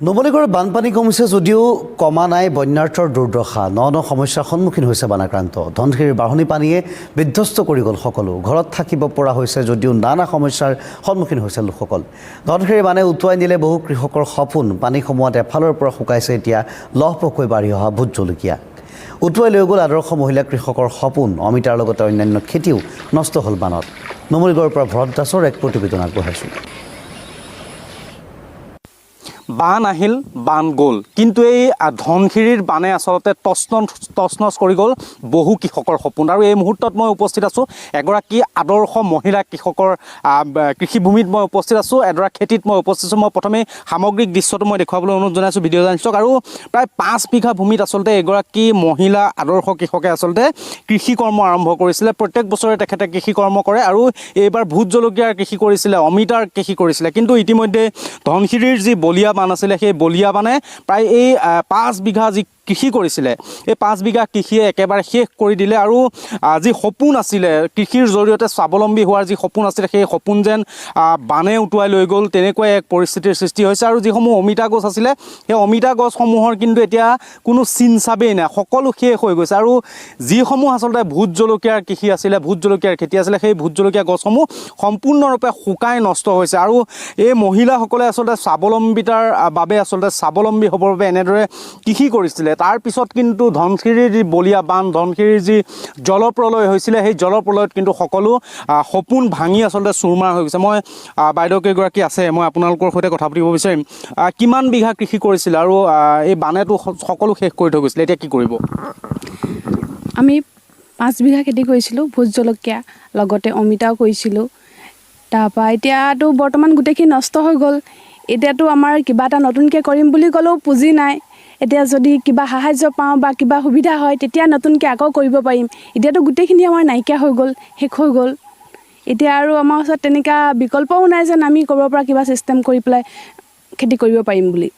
নুমলীগড় বানপানী কমিছে যদিও কমা নাই বন্যাৰ্থৰ দুৰ্দশা ন সমস্যাৰ সন্মুখীন হৈছে বানাক্ৰান্ত ধনশিৰিৰ বাঢ়নী পানীয়ে বিধ্বস্ত কৰি গ'ল সকলো ঘৰত থাকিব পৰা হৈছে যদিও নানা সমস্যাৰ সন্মুখীন হৈছে লোকসকল ধনশিৰিৰ বানে উটুৱাই নিলে বহু কৃষকৰ সপোন পানী সময়ত এফালৰ পৰা শুকাইছে এতিয়া লহপহকৈ বাঢ়ি অহা ভোট জলকীয়া উটুৱাই লৈ গ'ল আদৰ্শ মহিলা কৃষকৰ সপোন অমিতাৰ লগতে অন্যান্য খেতিও নষ্ট হ'ল বানত নুমলীগড়ৰ পৰা ভৰত দাসৰ এক প্ৰতিবেদন আগবঢ়াইছোঁ বান আহিল বান গ'ল কিন্তু এই ধনশিৰিৰ বানে আচলতে তছনছ কৰি গ'ল বহু কৃষকৰ সপোন আৰু এই মুহূৰ্তত মই উপস্থিত আছোঁ এগৰাকী আদৰ্শ মহিলা কৃষকৰ কৃষিভূমিত মই উপস্থিত আছোঁ এডৰা খেতিত মই উপস্থিত আছোঁ মই প্ৰথমে সামগ্ৰিক দৃশ্যটো মই দেখুৱাবলৈ অনুৰোধ জনাইছোঁ ভিডিঅ' জাৰ্নেলিষ্টক আৰু প্ৰায় 5 বিঘা ভূমিত আচলতে এগৰাকী মহিলা আদৰ্শ কৃষকে আচলতে কৃষি কৰ্ম আৰম্ভ কৰিছিলে প্ৰত্যেক বছৰে তেখেতে কৃষি কৰ্ম কৰে আৰু এইবাৰ ভোট জলকীয়াৰ কৃষি কৰিছিলে অমিতাৰ কৃষি কৰিছিলে কিন্তু ইতিমধ্যে ধনশিৰিৰ যি বলিয়া বান আছিলে সেই বলিয়া বানে প্ৰায় এই 5 বিঘা যি কৃষি কৰিছিলে এই 5 বিঘা কৃষিয়ে একেবাৰে শেষ কৰি দিলে আৰু যি সপোন আছিলে কৃষিৰ জৰিয়তে স্বাৱলম্বী হোৱাৰ যি সপোন আছিলে সেই সপোন যেন বানে উটুৱাই লৈ গ'ল তেনেকৈ এক পৰিস্থিতিৰ সৃষ্টি হৈছে আৰু যিসমূহ অমিতা গছ আছিলে সেই অমিতা গছসমূহৰ কিন্তু এতিয়া কোনো চিন চাবেই নাই সকলো শেষ হৈ গৈছে আৰু যিসমূহ আচলতে ভোট জলকীয়াৰ কৃষি আছিলে ভোট জলকীয়াৰ খেতি আছিলে সেই ভোট জলকীয়া গছসমূহ সম্পূৰ্ণৰূপে শুকাই নষ্ট হৈছে আৰু এই মহিলাসকলে আচলতে স্বাৱলম্বিতাৰ বাবে আচলতে স্বাৱলম্বী হ'বৰ বাবে এনেদৰে কৃষি কৰিছিলে তাৰ পিছত কিন্তু ধনশিৰিৰ যি বলিয়া বান ধনশিৰিৰ যি জলপ্ৰলয় হৈছিলে সেই জলপ্ৰলয়ত কিন্তু সকলো সপোন ভাঙি আচলতে চুৰমাৰ হৈ গৈছে মই বাইদেউ কেইগৰাকী আছে মই আপোনালোকৰ সৈতে কথা পাতিব বিচাৰিম কিমান বিঘা কৃষি কৰিছিলে আৰু এই বানেটো সকলো শেষ কৰি থৈ গৈছিলে এতিয়া কি কৰিব আমি 5 বিঘা খেতি কৰিছিলোঁ ভোট জলকীয়া লগতে অমিতাও কৰিছিলোঁ তাৰপৰা এতিয়াতো বৰ্তমান গোটেইখিনি নষ্ট হৈ গ'ল এতিয়াতো আমাৰ কিবা এটা নতুনকৈ কৰিম বুলি ক'লেও পুঁজি নাই এতিয়া যদি কিবা সাহায্য পাওঁ বা কিবা সুবিধা হয় তেতিয়া নতুনকৈ আকৌ কৰিব পাৰিম এতিয়াতো গোটেইখিনি আমাৰ নাইকিয়া হৈ গ'ল শেষ হৈ গ'ল এতিয়া আৰু আমাৰ ওচৰত তেনেকুৱা বিকল্পও নাই যেন আমি কৰিব পৰা কিবা চিষ্টেম কৰি পেলাই খেতি কৰিব পাৰিম বুলি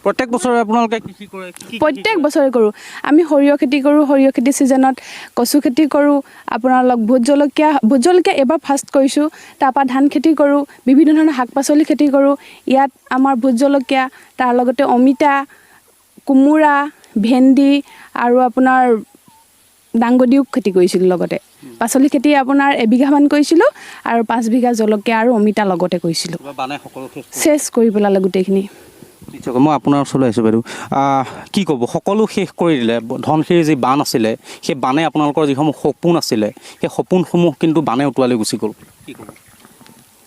প্ৰত্যেক বছৰে আপোনালোকে কৃষি কৰে প্ৰত্যেক বছৰে কৰোঁ আমি সৰিয়হ খেতি কৰোঁ সৰিয়হ খেতি ছিজনত কচু খেতি কৰোঁ আপোনালোক ভোট জলকীয়া এবাৰ ফাৰ্ষ্ট কৰিছোঁ তাৰপৰা ধান খেতি কৰোঁ বিভিন্ন ধৰণৰ শাক পাচলি খেতি কৰোঁ ইয়াত আমাৰ ভোট জলকীয়া তাৰ লগতে অমিতা কোমোৰা ভেন্দি আৰু আপোনাৰ দাংগদিও খেতি কৰিছিলোঁ লগতে পাচলি খেতি আপোনাৰ এবিঘামান কৰিছিলোঁ আৰু 5 বিঘা জলকীয়া আৰু অমিতা লগতে কৰিছিলোঁ চেছ কৰি পেলালে গোটেইখিনি মই আপোনাৰ ওচৰলৈ আহিছোঁ বাইদেউ কি ক'ব সকলো শেষ কৰি দিলে ধনশিৰিৰ যি বান আছিলে সেই বানে আপোনালোকৰ যিসমূহ সপোন আছিলে সেই সপোনসমূহ কিন্তু বানে উটুৱাই লৈ গুচি গ'ল কি ক'ব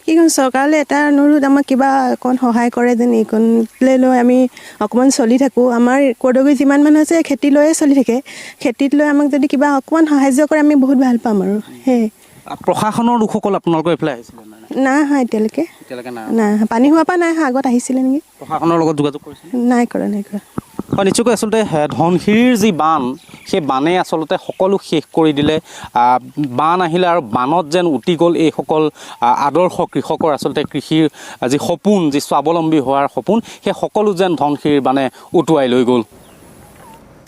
কি ক'ম চৰকাৰলৈ এটা অনুৰোধ আমাক কিবা অকণ সহায় কৰে যেন এইকণলৈ লৈ আমি অকণমান চলি থাকোঁ আমাৰ ক'ৰদগৈ যিমান মানুহ আছে খেতি লৈয়ে চলি থাকে খেতিত লৈ আমাক যদি কিবা অকণমান সাহাৰ্য কৰে আমি বহুত ভাল পাম আৰু সেয়ে প্ৰশাসনৰ লোকসকল আপোনালোকৰ এইফালে আহিছিলে নাই অহা এতিয়ালৈকে নাই পানী হোৱাৰ পৰা নাই অহা আগত আহিছিলে নেকি প্ৰশাসনৰ লগত যোগাযোগ কৰিছিলে নাই কৰা হয় নিশ্চয়কৈ আচলতে ধনশিৰিৰ যি বান সেই বানে আচলতে সকলো শেষ কৰি দিলে বান আহিলে আৰু বানত যেন উটি গ'ল এইসকল আদৰ্শ কৃষকৰ আচলতে কৃষিৰ যি সপোন যি স্বাৱলম্বী হোৱাৰ সপোন সেই সকলো যেন ধনশিৰিৰ বানে উটুৱাই লৈ গ'ল